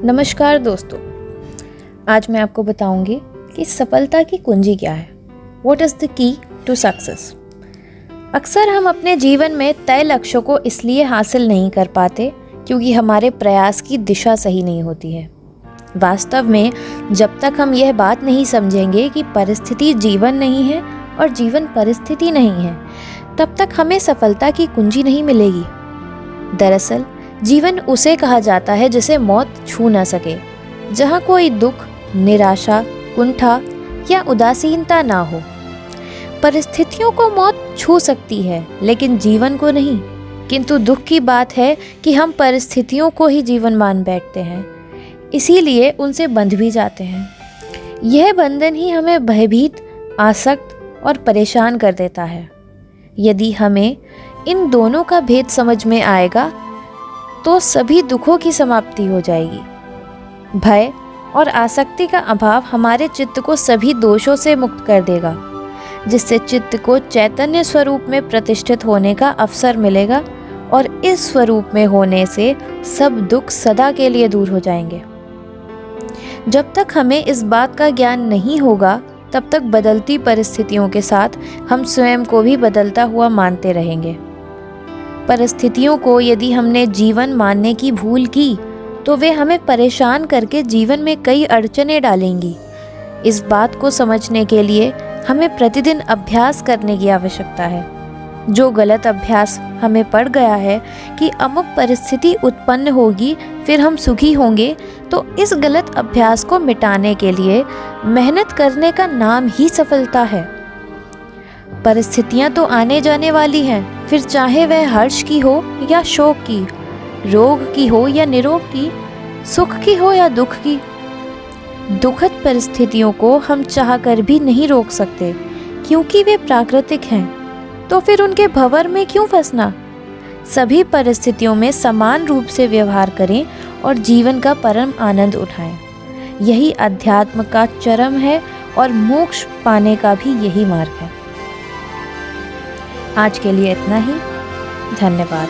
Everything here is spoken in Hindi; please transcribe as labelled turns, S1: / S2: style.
S1: नमस्कार दोस्तों, आज मैं आपको बताऊंगी कि सफलता की कुंजी क्या है। What is the key to success? अक्सर हम अपने जीवन में तय लक्ष्यों को इसलिए हासिल नहीं कर पाते क्योंकि हमारे प्रयास की दिशा सही नहीं होती है। वास्तव में जब तक हम यह बात नहीं समझेंगे कि परिस्थिति जीवन नहीं है और जीवन परिस्थिति नहीं है, तब तक हमें सफलता की कुंजी नहीं मिलेगी। दरअसल जीवन उसे कहा जाता है जिसे मौत छू न सके, जहाँ कोई दुख, निराशा, कुंठा या उदासीनता ना हो। परिस्थितियों को मौत छू सकती है लेकिन जीवन को नहीं। किंतु दुख की बात है कि हम परिस्थितियों को ही जीवन मान बैठते हैं, इसीलिए उनसे बंध भी जाते हैं। यह बंधन ही हमें भयभीत, आसक्त और परेशान कर देता है। यदि हमें इन दोनों का भेद समझ में आएगा तो सभी दुखों की समाप्ति हो जाएगी। भय और आसक्ति का अभाव हमारे चित्त को सभी दोषों से मुक्त कर देगा, जिससे चित्त को चैतन्य स्वरूप में प्रतिष्ठित होने का अवसर मिलेगा और इस स्वरूप में होने से सब दुख सदा के लिए दूर हो जाएंगे। जब तक हमें इस बात का ज्ञान नहीं होगा, तब तक बदलती परिस्थितियों के साथ हम स्वयं को भी बदलता हुआ मानते रहेंगे। परिस्थितियों को यदि हमने जीवन मानने की भूल की तो वे हमें परेशान करके जीवन में कई अड़चनें डालेंगी। इस बात को समझने के लिए हमें प्रतिदिन अभ्यास करने की आवश्यकता है। जो गलत अभ्यास हमें पड़ गया है कि अमुक परिस्थिति उत्पन्न होगी फिर हम सुखी होंगे, तो इस गलत अभ्यास को मिटाने के लिए मेहनत करने का नाम ही सफलता है। परिस्थितियां तो आने जाने वाली हैं, फिर चाहे वह हर्ष की हो या शोक की, रोग की हो या निरोग की, सुख की हो या दुख की। दुखद परिस्थितियों को हम चाहकर भी नहीं रोक सकते क्योंकि वे प्राकृतिक हैं। तो फिर उनके भंवर में क्यों फंसना। सभी परिस्थितियों में समान रूप से व्यवहार करें और जीवन का परम आनंद उठाएं। यही अध्यात्म का चरम है और मोक्ष पाने का भी यही मार्ग है। आज के लिए इतना ही। धन्यवाद।